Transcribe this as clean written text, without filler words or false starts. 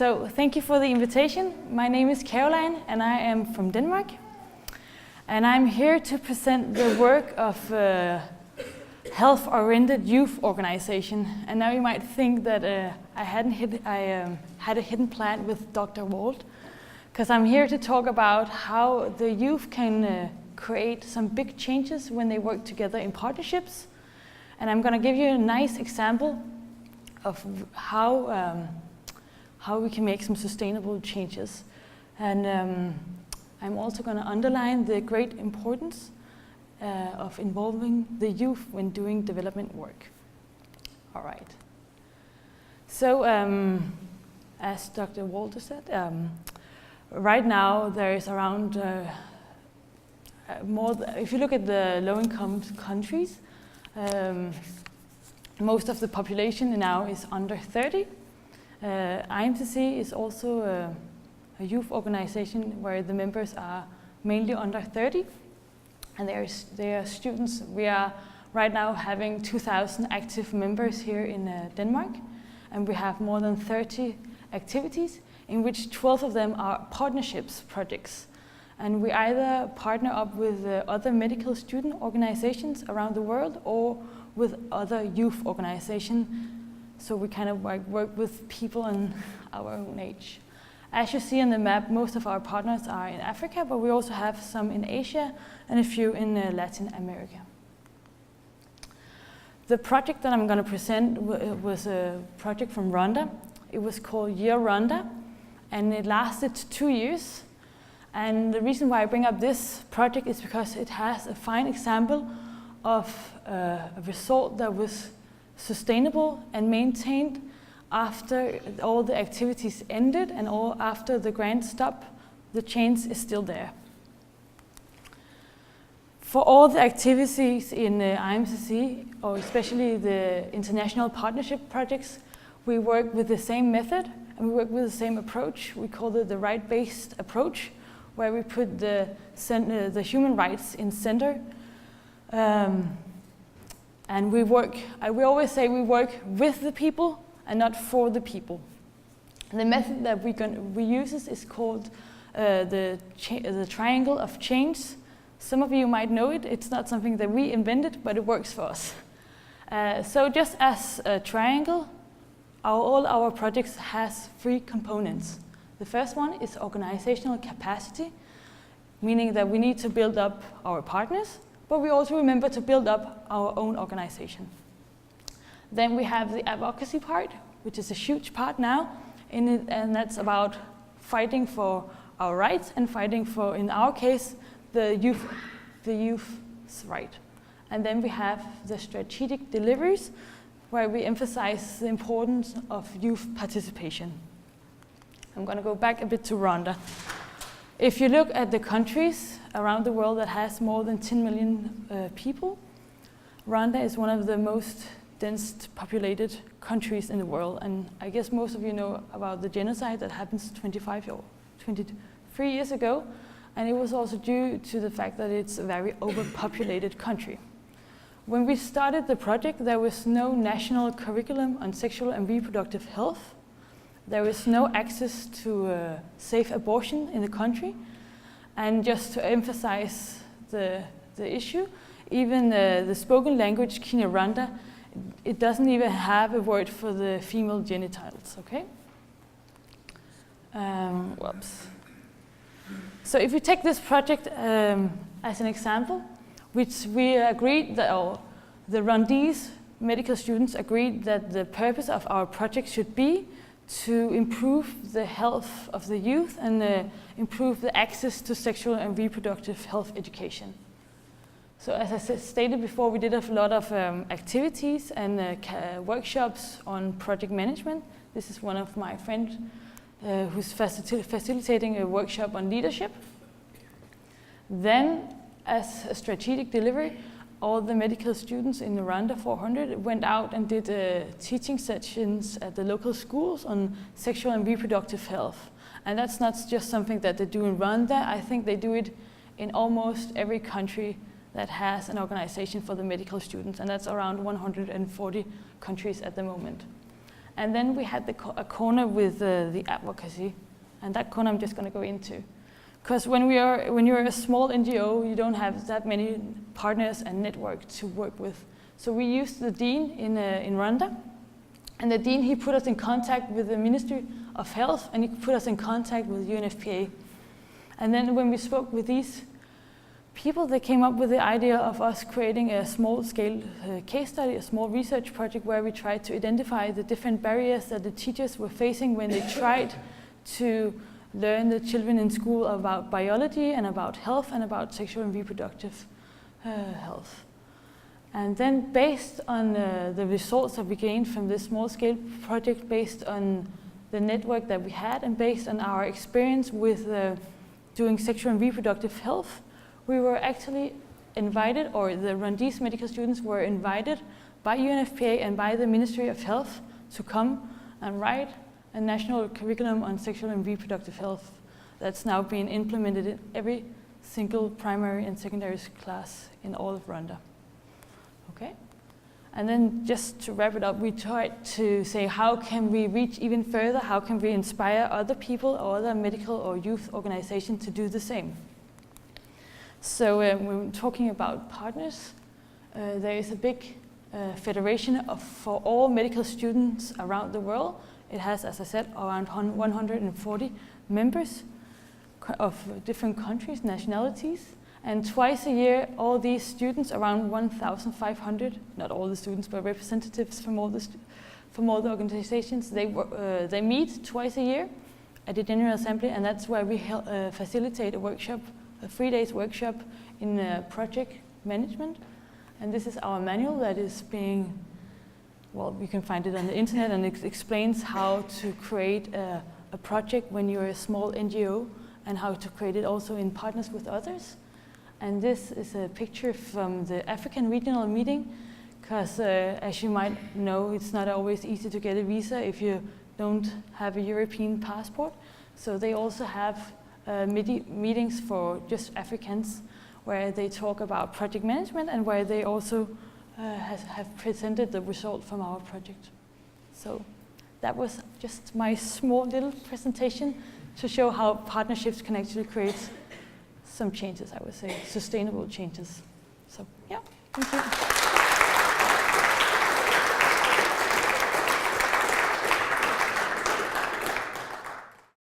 So thank you for the invitation. My name is Caroline and I am from Denmark. And I'm here to present the work of health-oriented youth organization. And now you might think that I had a hidden plan with Dr. Wald, because I'm here to talk about how the youth can create some big changes when they work together in partnerships. And I'm going to give you a nice example of how we can make some sustainable changes. And I'm also going to underline the great importance of involving the youth when doing development work. All right. So, as Dr. Walter said, right now there is around if you look at the low-income countries, most of the population now is under 30. IMCC is also a youth organization where the members are mainly under 30, and they are students. We are right now having 2,000 active members here in Denmark, and we have more than 30 activities, in which 12 of them are partnerships projects. And we either partner up with other medical student organizations around the world or with other youth organizations. So we kind of work with people in our own age. As you see on the map, most of our partners are in Africa, but we also have some in Asia and a few in Latin America. The project that I'm going to present was a project from Rwanda. It was called Year Rwanda, and it lasted 2 years. And the reason why I bring up this project is because it has a fine example of a result that was sustainable and maintained after all the activities ended and after the grant stopped. The change is still there. For all the activities in IMCC, or especially the international partnership projects, we work with the same method and we work with the same approach. We call it the right-based approach, where we put the human rights in center. And we always say we work with the people and not for the people. And the method that we use is called the triangle of change. Some of you might know it. It's not something that we invented, but it works for us. So just as a triangle, all our projects has 3 components. The first one is organizational capacity, meaning that we need to build up our partners, but we also remember to build up our own organization. Then we have the advocacy part, which is a huge part now, and that's about fighting for our rights and fighting for, in our case, the youth's right. And then we have the strategic deliveries, where we emphasize the importance of youth participation. I'm going to go back a bit to Rwanda. If you look at the countries around the world that has more than 10 million people, Rwanda is one of the most dense populated countries in the world. And I guess most of you know about the genocide that happened 23 years ago. And it was also due to the fact that it's a very overpopulated country. When we started the project, there was no national curriculum on sexual and reproductive health. There is no access to safe abortion in the country. And just to emphasize the issue, even the spoken language Kinyarwanda, it doesn't even have a word for the female genitals, okay? Whoops. So if we take this project as an example, which we agreed that, the Rwandese medical students agreed that the purpose of our project should be to improve the health of the youth and improve the access to sexual and reproductive health education. So as I stated before, we did a lot of activities and workshops on project management. This is one of my friends who's facilitating a workshop on leadership. Then, as a strategic delivery, all the medical students in Rwanda 400 went out and did teaching sessions at the local schools on sexual and reproductive health. And that's not just something that they do in Rwanda. I think they do it in almost every country that has an organization for the medical students, and that's around 140 countries at the moment. And then we had a corner with the advocacy, and that corner I'm just going to go into. Because when you're a small NGO, you don't have that many partners and network to work with. So we used the dean in Rwanda, and the dean, he put us in contact with the Ministry of Health, and he put us in contact with UNFPA. And then when we spoke with these people, they came up with the idea of us creating a small-scale case study, a small research project where we tried to identify the different barriers that the teachers were facing when they tried to learn the children in school about biology and about health and about sexual and reproductive health. And then based on the results that we gained from this small-scale project, based on the network that we had and based on our experience with doing sexual and reproductive health, we were actually invited, or the Rwandese medical students were invited by UNFPA and by the Ministry of Health to come and write a national curriculum on sexual and reproductive health that's now being implemented in every single primary and secondary class in all of Rwanda. Okay? And then just to wrap it up, we tried to say, how can we reach even further? How can we inspire other people or other medical or youth organizations to do the same? So when we're talking about partners, there is a big federation for all medical students around the world. It has, as I said, around 140 members of different countries, nationalities. And twice a year, all these students, around 1,500, not all the students, but representatives from all the organizations, they meet twice a year at the General Assembly, and that's where we facilitate a workshop, a 3-day workshop in project management. And this is our manual that is being, well, you can find it on the internet, and it explains how to create a project when you're a small NGO and how to create it also in partners with others. And this is a picture from the African regional meeting, because as you might know, it's not always easy to get a visa if you don't have a European passport. So they also have meetings for just Africans where they talk about project management and where they also have presented the result from our project. So that was just my small little presentation to show how partnerships can actually create some changes, I would say, sustainable changes. So yeah, thank you.